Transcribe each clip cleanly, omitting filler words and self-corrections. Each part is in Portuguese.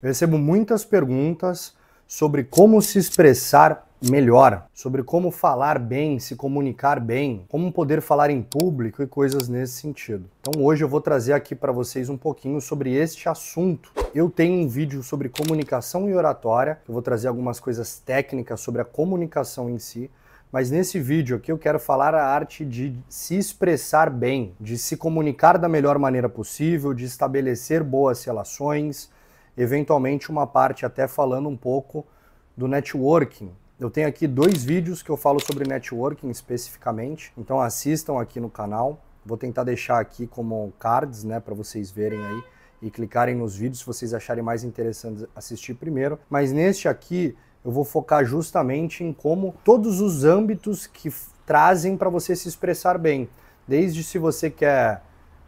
Eu recebo muitas perguntas sobre como se expressar melhor, sobre como falar bem, se comunicar bem, como poder falar em público e coisas nesse sentido. Então hoje eu vou trazer aqui para vocês um pouquinho sobre este assunto. Eu tenho um vídeo sobre comunicação e oratória, eu vou trazer algumas coisas técnicas sobre a comunicação em si, mas nesse vídeo aqui eu quero falar a arte de se expressar bem, de se comunicar da melhor maneira possível, de estabelecer boas relações, eventualmente uma parte até falando um pouco do networking. Eu tenho aqui 2 vídeos que eu falo sobre networking especificamente, então assistam aqui no canal. Vou tentar deixar aqui como cards, né, para vocês verem aí e clicarem nos vídeos se vocês acharem mais interessante assistir primeiro. Mas neste aqui eu vou focar justamente em como todos os âmbitos que trazem para você se expressar bem, desde se você quer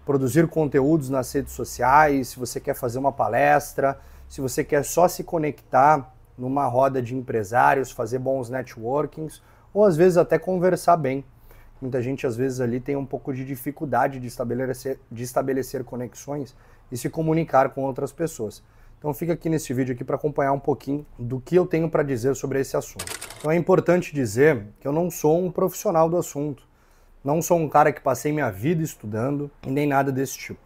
produzir conteúdos nas redes sociais, se você quer fazer uma palestra, se você quer só se conectar numa roda de empresários, fazer bons networkings, ou às vezes até conversar bem. Muita gente às vezes ali tem um pouco de dificuldade de estabelecer conexões e se comunicar com outras pessoas. Então fica aqui nesse vídeo aqui para acompanhar um pouquinho do que eu tenho para dizer sobre esse assunto. Então é importante dizer que eu não sou um profissional do assunto. Não sou um cara que passei minha vida estudando e nem nada desse tipo.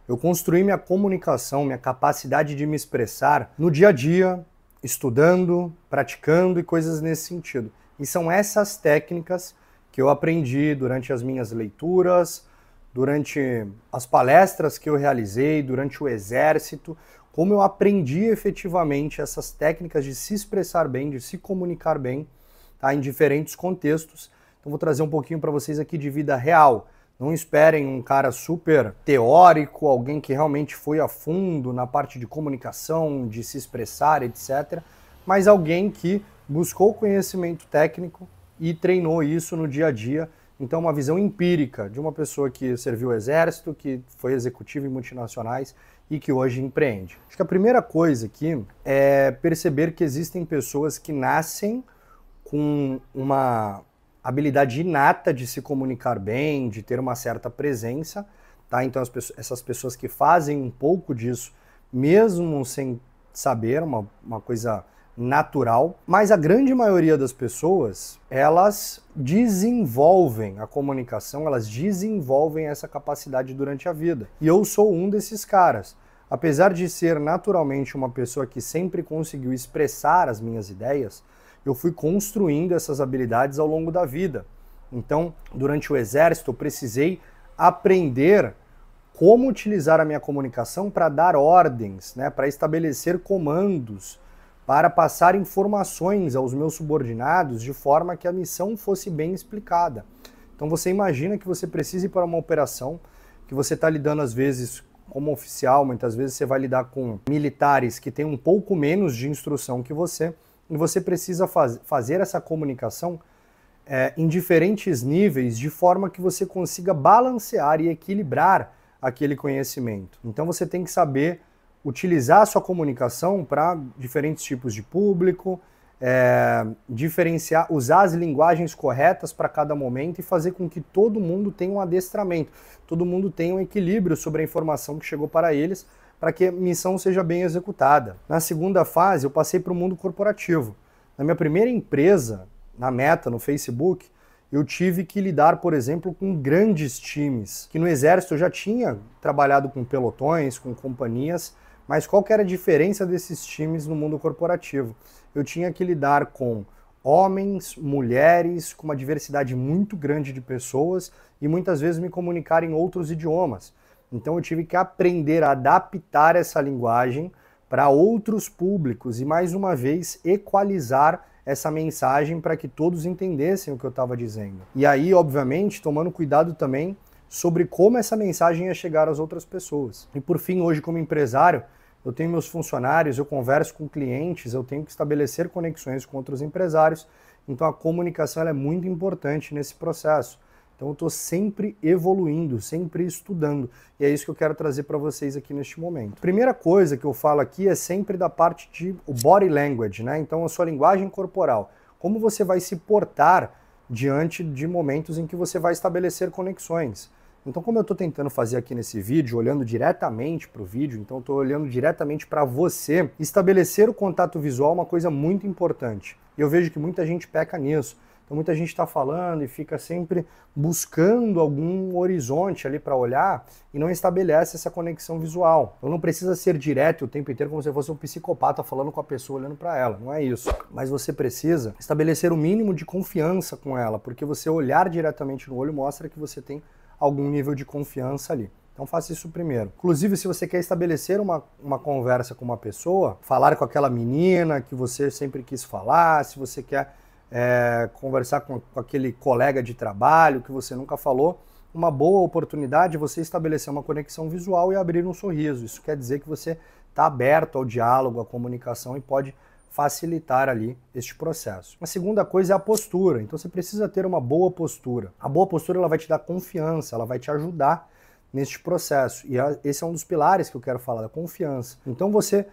Eu construí minha comunicação, minha capacidade de me expressar no dia a dia, estudando, praticando e coisas nesse sentido. E são essas técnicas que eu aprendi durante as minhas leituras, durante as palestras que eu realizei, durante o exército, como eu aprendi efetivamente essas técnicas de se expressar bem, de se comunicar bem, tá, em diferentes contextos. Então vou trazer um pouquinho para vocês aqui de vida real. Não esperem um cara super teórico, alguém que realmente foi a fundo na parte de comunicação, de se expressar, etc. Mas alguém que buscou conhecimento técnico e treinou isso no dia a dia. Então uma visão empírica de uma pessoa que serviu o exército, que foi executiva em multinacionais e que hoje empreende. Acho que a primeira coisa aqui é perceber que existem pessoas que nascem com uma habilidade inata de se comunicar bem, de ter uma certa presença, tá? Então essas pessoas que fazem um pouco disso, mesmo sem saber, uma coisa natural, mas a grande maioria das pessoas, elas desenvolvem a comunicação, elas desenvolvem essa capacidade durante a vida. E eu sou um desses caras. Apesar de ser naturalmente uma pessoa que sempre conseguiu expressar as minhas ideias, eu fui construindo essas habilidades ao longo da vida. Então, durante o exército, eu precisei aprender como utilizar a minha comunicação para dar ordens, né, para estabelecer comandos, para passar informações aos meus subordinados de forma que a missão fosse bem explicada. Então você imagina que você precisa ir para uma operação, que você está lidando às vezes como oficial, muitas vezes você vai lidar com militares que têm um pouco menos de instrução que você, e você precisa fazer essa comunicação em diferentes níveis, de forma que você consiga balancear e equilibrar aquele conhecimento. Então você tem que saber utilizar a sua comunicação para diferentes tipos de público, diferenciar, usar as linguagens corretas para cada momento e fazer com que todo mundo tenha um adestramento, todo mundo tenha um equilíbrio sobre a informação que chegou para eles, para que a missão seja bem executada. Na segunda fase, eu passei para o mundo corporativo. Na minha primeira empresa, na Meta, no Facebook, eu tive que lidar, por exemplo, com grandes times, que no Exército eu já tinha trabalhado com pelotões, com companhias, mas qual que era a diferença desses times no mundo corporativo? Eu tinha que lidar com homens, mulheres, com uma diversidade muito grande de pessoas e muitas vezes me comunicar em outros idiomas. Então eu tive que aprender a adaptar essa linguagem para outros públicos e, mais uma vez, equalizar essa mensagem para que todos entendessem o que eu estava dizendo. E aí, obviamente, tomando cuidado também sobre como essa mensagem ia chegar às outras pessoas. E por fim, hoje como empresário, eu tenho meus funcionários, eu converso com clientes, eu tenho que estabelecer conexões com outros empresários, então a comunicação ela é muito importante nesse processo. Então eu estou sempre evoluindo, sempre estudando, e é isso que eu quero trazer para vocês aqui neste momento. A primeira coisa que eu falo aqui é sempre da parte de o body language, né? Então a sua linguagem corporal, como você vai se portar diante de momentos em que você vai estabelecer conexões. Então, como eu estou tentando fazer aqui nesse vídeo, olhando diretamente para o vídeo, então estou olhando diretamente para você, estabelecer o contato visual é uma coisa muito importante. E eu vejo que muita gente peca nisso. Então muita gente está falando e fica sempre buscando algum horizonte ali para olhar e não estabelece essa conexão visual. Então não precisa ser direto o tempo inteiro como se fosse um psicopata falando com a pessoa, olhando para ela, não é isso. Mas você precisa estabelecer o mínimo de confiança com ela, porque você olhar diretamente no olho mostra que você tem algum nível de confiança ali. Então faça isso primeiro. Inclusive, se você quer estabelecer uma conversa com uma pessoa, falar com aquela menina que você sempre quis falar, se você quer conversar com aquele colega de trabalho que você nunca falou, uma boa oportunidade é você estabelecer uma conexão visual e abrir um sorriso. Isso quer dizer que você está aberto ao diálogo, à comunicação e pode facilitar ali este processo. A segunda coisa é a postura. Então você precisa ter uma boa postura. A boa postura ela vai te dar confiança, ela vai te ajudar neste processo. E esse é um dos pilares que eu quero falar, da confiança. Então você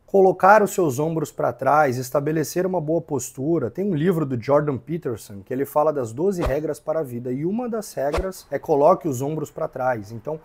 colocar os seus ombros para trás, estabelecer uma boa postura. Tem um livro do Jordan Peterson que ele fala das 12 regras para a vida e uma das regras é coloque os ombros para trás. Então,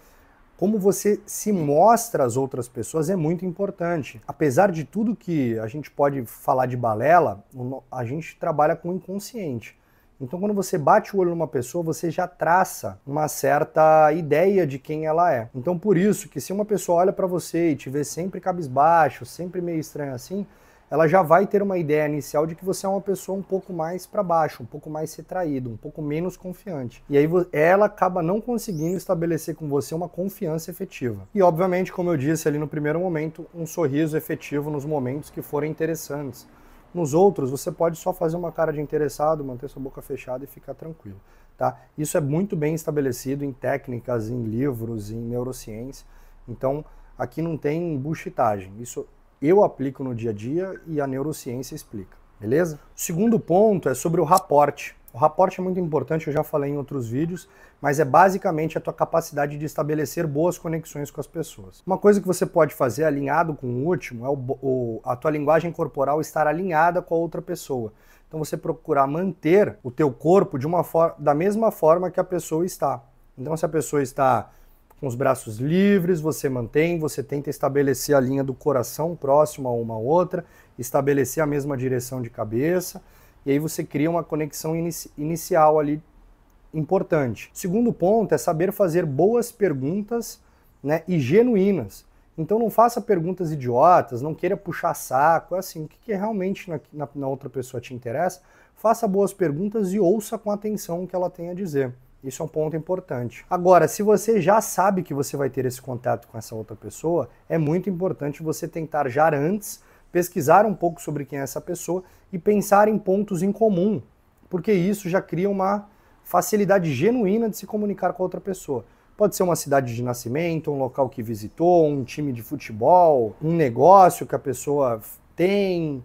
como você se mostra às outras pessoas é muito importante. Apesar de tudo que a gente pode falar de balela, a gente trabalha com o inconsciente. Então, quando você bate o olho numa pessoa, você já traça uma certa ideia de quem ela é. Então, por isso que se uma pessoa olha para você e te vê sempre cabisbaixo, sempre meio estranho assim, ela já vai ter uma ideia inicial de que você é uma pessoa um pouco mais para baixo, um pouco mais retraído, um pouco menos confiante. E aí ela acaba não conseguindo estabelecer com você uma confiança efetiva. E, obviamente, como eu disse ali no primeiro momento, um sorriso efetivo nos momentos que forem interessantes. Nos outros, você pode só fazer uma cara de interessado, manter sua boca fechada e ficar tranquilo, tá? Isso é muito bem estabelecido em técnicas, em livros, em neurociência. Então, aqui não tem bullshitagem. Isso eu aplico no dia a dia e a neurociência explica, beleza? O segundo ponto é sobre o rapport. O rapport é muito importante, eu já falei em outros vídeos, mas é basicamente a tua capacidade de estabelecer boas conexões com as pessoas. Uma coisa que você pode fazer alinhado com o último é a tua linguagem corporal estar alinhada com a outra pessoa. Então você procurar manter o teu corpo da mesma forma que a pessoa está. Então se a pessoa está com os braços livres, você mantém, você tenta estabelecer a linha do coração próximo a uma outra, estabelecer a mesma direção de cabeça, e aí você cria uma conexão inicial ali importante. O segundo ponto é saber fazer boas perguntas, né, e genuínas. Então não faça perguntas idiotas, não queira puxar saco, assim, o que realmente na outra pessoa te interessa, faça boas perguntas e ouça com atenção o que ela tem a dizer. Isso é um ponto importante. Agora, se você já sabe que você vai ter esse contato com essa outra pessoa, é muito importante você tentar já antes pesquisar um pouco sobre quem é essa pessoa e pensar em pontos em comum, porque isso já cria uma facilidade genuína de se comunicar com a outra pessoa. Pode ser uma cidade de nascimento, um local que visitou, um time de futebol, um negócio que a pessoa tem,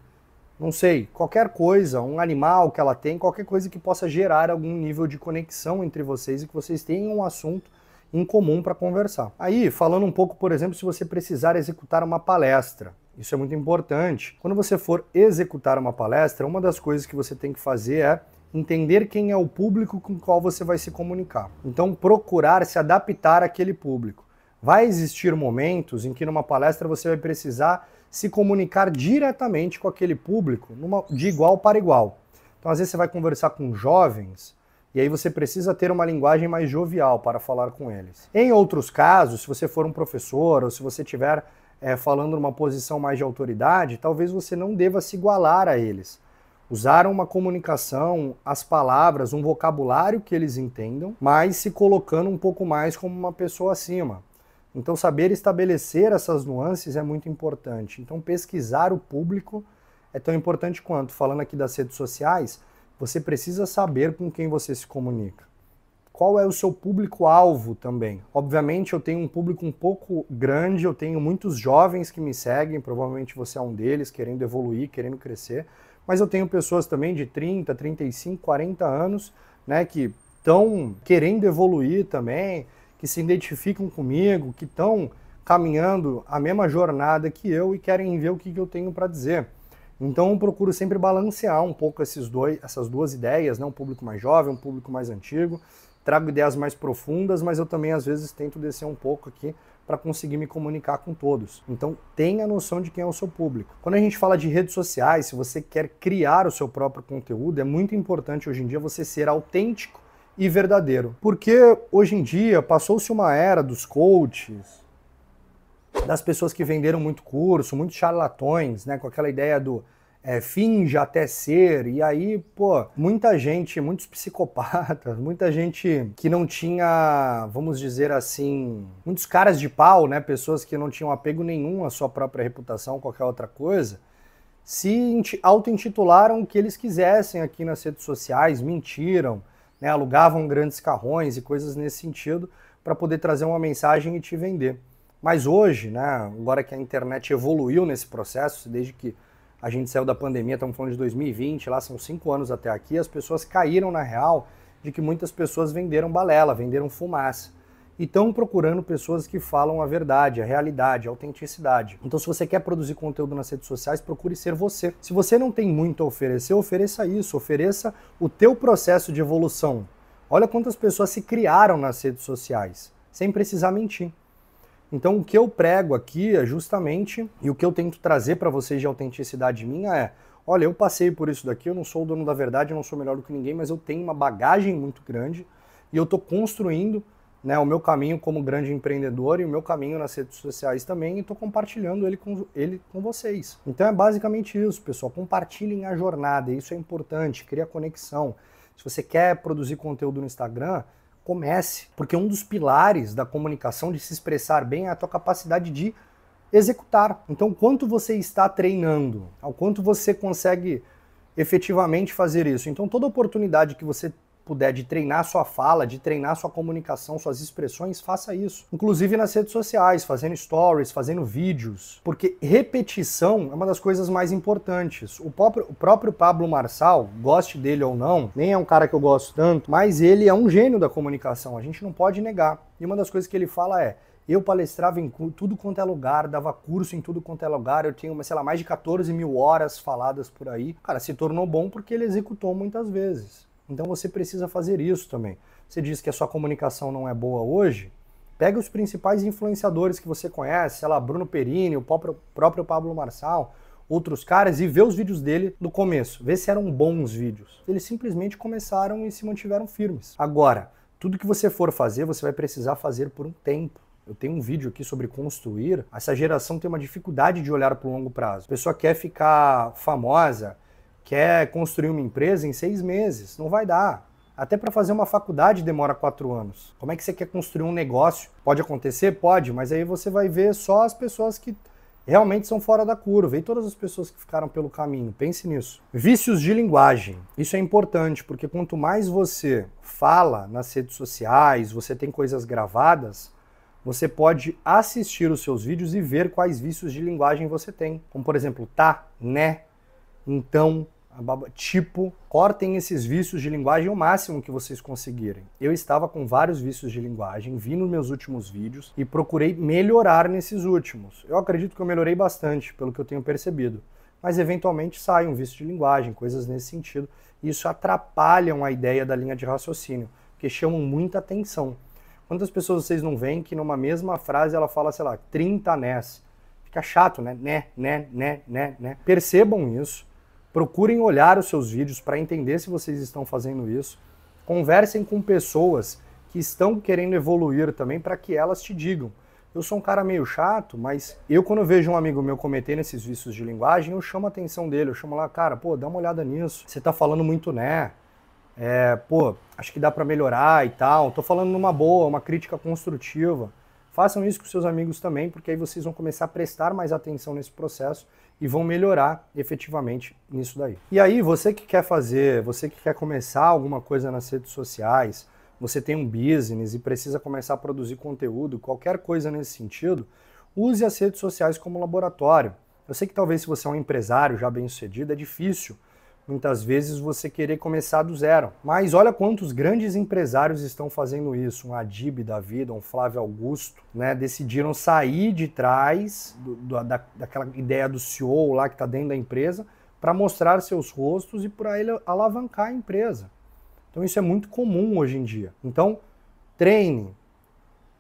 não sei, qualquer coisa, um animal que ela tem, qualquer coisa que possa gerar algum nível de conexão entre vocês e que vocês tenham um assunto em comum para conversar. Aí, falando um pouco, por exemplo, se você precisar executar uma palestra, isso é muito importante. Quando você for executar uma palestra, uma das coisas que você tem que fazer é entender quem é o público com o qual você vai se comunicar. Então, procurar se adaptar àquele público. Vai existir momentos em que numa palestra você vai precisar se comunicar diretamente com aquele público, de igual para igual. Então, às vezes você vai conversar com jovens, e aí você precisa ter uma linguagem mais jovial para falar com eles. Em outros casos, se você for um professor, ou se você estiver falando numa posição mais de autoridade, talvez você não deva se igualar a eles. Usar uma comunicação, as palavras, um vocabulário que eles entendam, mas se colocando um pouco mais como uma pessoa acima. Então saber estabelecer essas nuances é muito importante. Então pesquisar o público é tão importante quanto. Falando aqui das redes sociais, você precisa saber com quem você se comunica. Qual é o seu público-alvo também? Obviamente eu tenho um público um pouco grande, eu tenho muitos jovens que me seguem, provavelmente você é um deles, querendo evoluir, querendo crescer, mas eu tenho pessoas também de 30, 35, 40 anos, né, que estão querendo evoluir também, que se identificam comigo, que estão caminhando a mesma jornada que eu e querem ver o que eu tenho para dizer. Então eu procuro sempre balancear um pouco essas duas ideias, né? Um público mais jovem, um público mais antigo, trago ideias mais profundas, mas eu também às vezes tento descer um pouco aqui para conseguir me comunicar com todos. Então tenha noção de quem é o seu público. Quando a gente fala de redes sociais, se você quer criar o seu próprio conteúdo, é muito importante hoje em dia você ser autêntico e verdadeiro. Porque hoje em dia passou-se uma era dos coaches, das pessoas que venderam muito curso, muitos charlatões, né, com aquela ideia do finja até ser, e aí, pô, muita gente, muitos psicopatas, muita gente que não tinha, vamos dizer assim, muitos caras de pau, né, pessoas que não tinham apego nenhum à sua própria reputação, qualquer outra coisa, se auto-intitularam o que eles quisessem aqui nas redes sociais, mentiram, né, alugavam grandes carrões e coisas nesse sentido para poder trazer uma mensagem e te vender. Mas hoje, né, agora que a internet evoluiu nesse processo, desde que a gente saiu da pandemia, estamos falando de 2020, lá são 5 anos até aqui, as pessoas caíram na real de que muitas pessoas venderam balela, venderam fumaça. E estão procurando pessoas que falam a verdade, a realidade, a autenticidade. Então se você quer produzir conteúdo nas redes sociais, procure ser você. Se você não tem muito a oferecer, ofereça isso, ofereça o teu processo de evolução. Olha quantas pessoas se criaram nas redes sociais, sem precisar mentir. Então o que eu prego aqui é justamente, e o que eu tento trazer para vocês de autenticidade minha é, olha, eu passei por isso daqui, eu não sou o dono da verdade, eu não sou melhor do que ninguém, mas eu tenho uma bagagem muito grande e eu estou construindo, né, o meu caminho como grande empreendedor e o meu caminho nas redes sociais também, e estou compartilhando ele com vocês. Então é basicamente isso, pessoal, compartilhem a jornada, isso é importante, cria conexão. Se você quer produzir conteúdo no Instagram, comece, porque um dos pilares da comunicação, de se expressar bem, é a tua capacidade de executar. Então, o quanto você está treinando, ao quanto você consegue efetivamente fazer isso. Então, toda oportunidade que você puder de treinar sua fala, de treinar sua comunicação, suas expressões, faça isso. Inclusive nas redes sociais, fazendo stories, fazendo vídeos, porque repetição é uma das coisas mais importantes. O próprio Pablo Marçal, goste dele ou não, nem é um cara que eu gosto tanto, mas ele é um gênio da comunicação, a gente não pode negar. E uma das coisas que ele fala é, eu palestrava em tudo quanto é lugar, dava curso em tudo quanto é lugar, eu tinha, sei lá, mais de 14 mil horas faladas por aí. Cara, se tornou bom porque ele executou muitas vezes. Então você precisa fazer isso também. Você diz que a sua comunicação não é boa hoje, pega os principais influenciadores que você conhece, sei lá, Bruno Perini, o próprio Pablo Marçal, outros caras, e vê os vídeos dele do começo, vê se eram bons vídeos. Eles simplesmente começaram e se mantiveram firmes. Agora, tudo que você for fazer, você vai precisar fazer por um tempo. Eu tenho um vídeo aqui sobre construir. Essa geração tem uma dificuldade de olhar para o longo prazo. A pessoa quer ficar famosa, quer construir uma empresa em 6 meses, não vai dar. Até para fazer uma faculdade demora 4 anos. Como é que você quer construir um negócio? Pode acontecer? Pode, mas aí você vai ver só as pessoas que realmente são fora da curva e todas as pessoas que ficaram pelo caminho. Pense nisso. Vícios de linguagem. Isso é importante, porque quanto mais você fala nas redes sociais, você tem coisas gravadas, você pode assistir os seus vídeos e ver quais vícios de linguagem você tem. Como, por exemplo, tá, né, então, tipo, cortem esses vícios de linguagem o máximo que vocês conseguirem. Eu estava com vários vícios de linguagem, vi nos meus últimos vídeos e procurei melhorar nesses últimos. Eu acredito que eu melhorei bastante, pelo que eu tenho percebido. Mas eventualmente sai um vício de linguagem, coisas nesse sentido. E isso atrapalham a ideia da linha de raciocínio, porque chamam muita atenção. Quantas pessoas vocês não veem que numa mesma frase ela fala, sei lá, 30 nés? Fica chato, né? Né. Percebam isso. Procurem olhar os seus vídeos para entender se vocês estão fazendo isso. Conversem com pessoas que estão querendo evoluir também para que elas te digam. Eu sou um cara meio chato, mas eu quando eu vejo um amigo meu cometendo esses vícios de linguagem, eu chamo a atenção dele, eu chamo lá, cara, pô, dá uma olhada nisso. Você tá falando muito né. Pô, acho que dá para melhorar e tal. Tô falando numa boa, uma crítica construtiva. Façam isso com seus amigos também, porque aí vocês vão começar a prestar mais atenção nesse processo e vão melhorar efetivamente nisso daí. E aí, você que quer fazer, você que quer começar alguma coisa nas redes sociais, você tem um business e precisa começar a produzir conteúdo, qualquer coisa nesse sentido, use as redes sociais como laboratório. Eu sei que talvez se você é um empresário já bem sucedido, é difícil muitas vezes você querer começar do zero. Mas olha quantos grandes empresários estão fazendo isso. Um Adib da vida, um Flávio Augusto, né, decidiram sair de trás daquela ideia do CEO lá que está dentro da empresa para mostrar seus rostos e para ele alavancar a empresa. Então isso é muito comum hoje em dia. Então treine,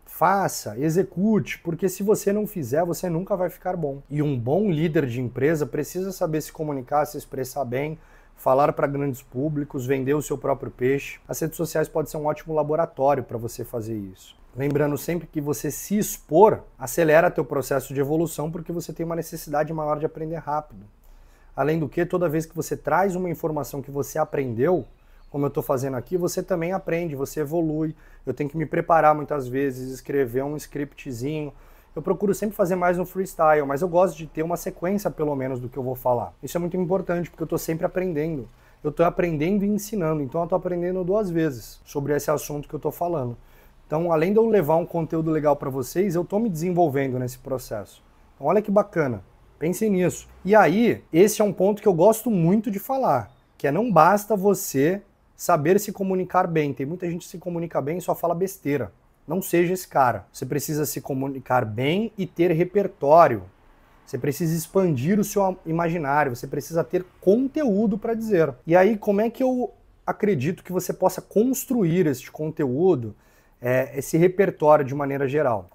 faça, execute, porque se você não fizer, você nunca vai ficar bom. E um bom líder de empresa precisa saber se comunicar, se expressar bem, falar para grandes públicos, vender o seu próprio peixe. As redes sociais podem ser um ótimo laboratório para você fazer isso. Lembrando sempre que você se expor acelera teu processo de evolução porque você tem uma necessidade maior de aprender rápido. Além do que, toda vez que você traz uma informação que você aprendeu, como eu estou fazendo aqui, você também aprende, você evolui. Eu tenho que me preparar muitas vezes, escrever um scriptzinho. Eu procuro sempre fazer mais no freestyle, mas eu gosto de ter uma sequência, pelo menos, do que eu vou falar. Isso é muito importante, porque eu estou sempre aprendendo. Eu estou aprendendo e ensinando, então eu estou aprendendo 2 vezes sobre esse assunto que eu estou falando. Então, além de eu levar um conteúdo legal para vocês, eu estou me desenvolvendo nesse processo. Então, olha que bacana. Pensem nisso. E aí, esse é um ponto que eu gosto muito de falar, que é não basta você saber se comunicar bem. Tem muita gente que se comunica bem e só fala besteira. Não seja esse cara. Você precisa se comunicar bem e ter repertório. Você precisa expandir o seu imaginário. Você precisa ter conteúdo para dizer. E aí, como é que eu acredito que você possa construir este conteúdo, esse repertório de maneira geral?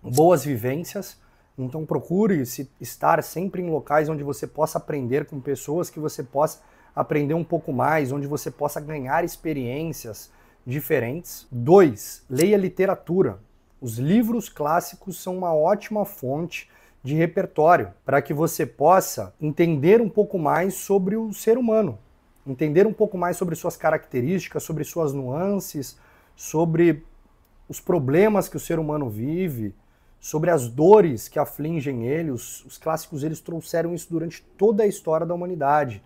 Boas vivências. Então procure estar sempre em locais onde você possa aprender com pessoas que você possa aprender um pouco mais, onde você possa ganhar experiências diferentes. 2, leia literatura. Os livros clássicos são uma ótima fonte de repertório para que você possa entender um pouco mais sobre o ser humano, entender um pouco mais sobre suas características, sobre suas nuances, sobre os problemas que o ser humano vive, sobre as dores que afligem ele. Os clássicos, eles trouxeram isso durante toda a história da humanidade,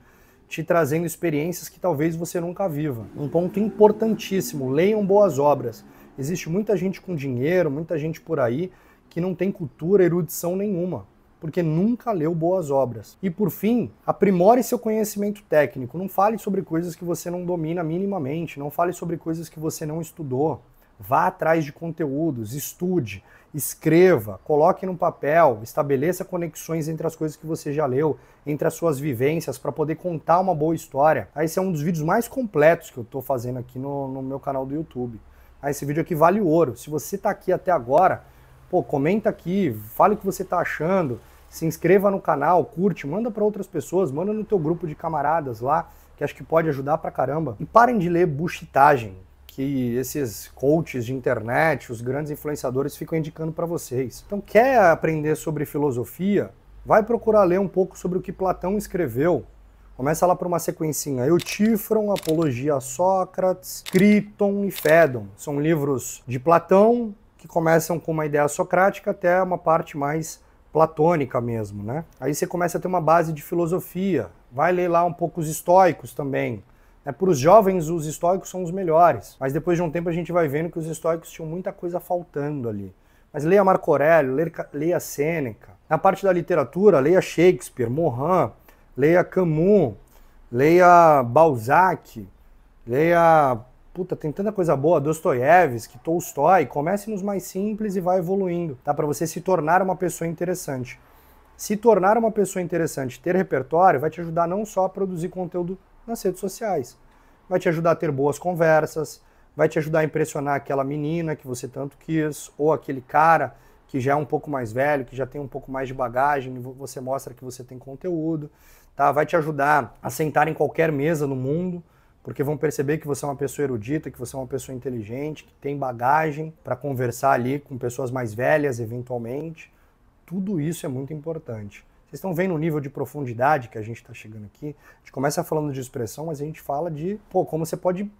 te trazendo experiências que talvez você nunca viva. Um ponto importantíssimo, leiam boas obras. Existe muita gente com dinheiro, muita gente por aí que não tem cultura, erudição nenhuma, porque nunca leu boas obras. E por fim, aprimore seu conhecimento técnico. Não fale sobre coisas que você não domina minimamente, não fale sobre coisas que você não estudou. Vá atrás de conteúdos, estude, escreva, coloque no papel, estabeleça conexões entre as coisas que você já leu, entre as suas vivências, para poder contar uma boa história. Esse é um dos vídeos mais completos que eu estou fazendo aqui no meu canal do YouTube. Esse vídeo aqui vale ouro. Se você está aqui até agora, comenta aqui, fale o que você está achando, se inscreva no canal, curte, manda para outras pessoas, manda no teu grupo de camaradas lá, que acho que pode ajudar pra caramba. E parem de ler bullshitagem que esses coaches de internet, os grandes influenciadores ficam indicando para vocês. Então, quer aprender sobre filosofia? Vai procurar ler um pouco sobre o que Platão escreveu. Começa lá por uma sequencinha. Eutífron, Apologia a Sócrates, Críton e Fédon. São livros de Platão que começam com uma ideia socrática até uma parte mais platônica mesmo, né? Aí você começa a ter uma base de filosofia. Vai ler lá um pouco os estoicos também. Para os jovens, os estoicos são os melhores, mas depois de um tempo a gente vai vendo que os estoicos tinham muita coisa faltando ali. Mas leia Marco Aurélio, leia Sêneca. Na parte da literatura, leia Shakespeare, Morin, leia Camus, leia Balzac, leia... tem tanta coisa boa, Dostoiévski, Tolstói. Comece nos mais simples e vai evoluindo, tá? Para você se tornar uma pessoa interessante. Se tornar uma pessoa interessante, ter repertório, vai te ajudar não só a produzir conteúdo nas redes sociais, vai te ajudar a ter boas conversas, vai te ajudar a impressionar aquela menina que você tanto quis, ou aquele cara que já é um pouco mais velho, que já tem um pouco mais de bagagem, e você mostra que você tem conteúdo, tá? Vai te ajudar a sentar em qualquer mesa no mundo, porque vão perceber que você é uma pessoa erudita, que você é uma pessoa inteligente, que tem bagagem para conversar ali com pessoas mais velhas, eventualmente. Tudo isso é muito importante. Vocês estão vendo o nível de profundidade que a gente está chegando aqui? A gente começa falando de expressão, mas a gente fala de como você pode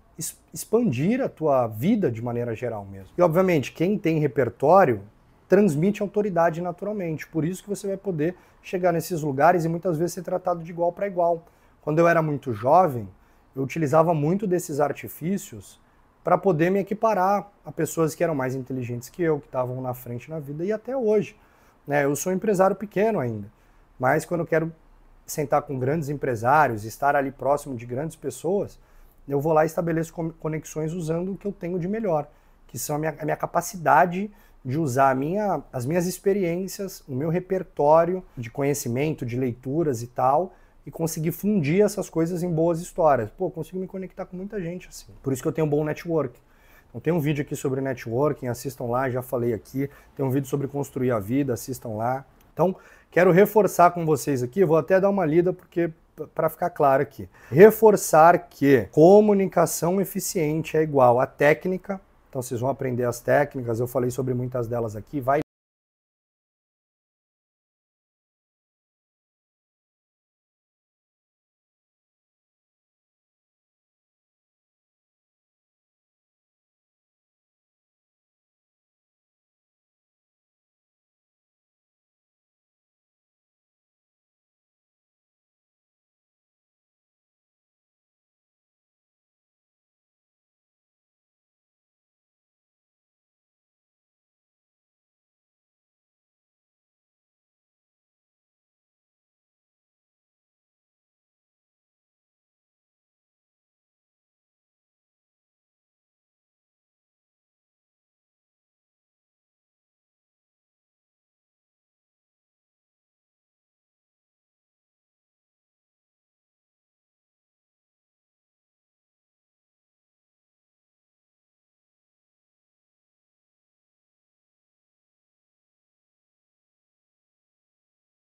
expandir a tua vida de maneira geral mesmo. E, obviamente, quem tem repertório transmite autoridade naturalmente. Por isso que você vai poder chegar nesses lugares e muitas vezes ser tratado de igual para igual. Quando eu era muito jovem, eu utilizava muito desses artifícios para poder me equiparar a pessoas que eram mais inteligentes que eu, que estavam na frente na vida, e até hoje. Eu sou um empresário pequeno ainda. Mas quando eu quero sentar com grandes empresários, estar ali próximo de grandes pessoas, eu vou lá e estabeleço conexões usando o que eu tenho de melhor, que são a minha capacidade de usar as minhas experiências, o meu repertório de conhecimento, de leituras e tal, e conseguir fundir essas coisas em boas histórias. Pô, consigo me conectar com muita gente assim. Por isso que eu tenho um bom network. Então tem um vídeo aqui sobre networking, assistam lá, já falei aqui. Tem um vídeo sobre construir a vida, assistam lá. Então, quero reforçar com vocês aqui, vou até dar uma lida porque para ficar claro aqui. Reforçar que comunicação eficiente é igual a técnica. Então vocês vão aprender as técnicas, eu falei sobre muitas delas aqui, vai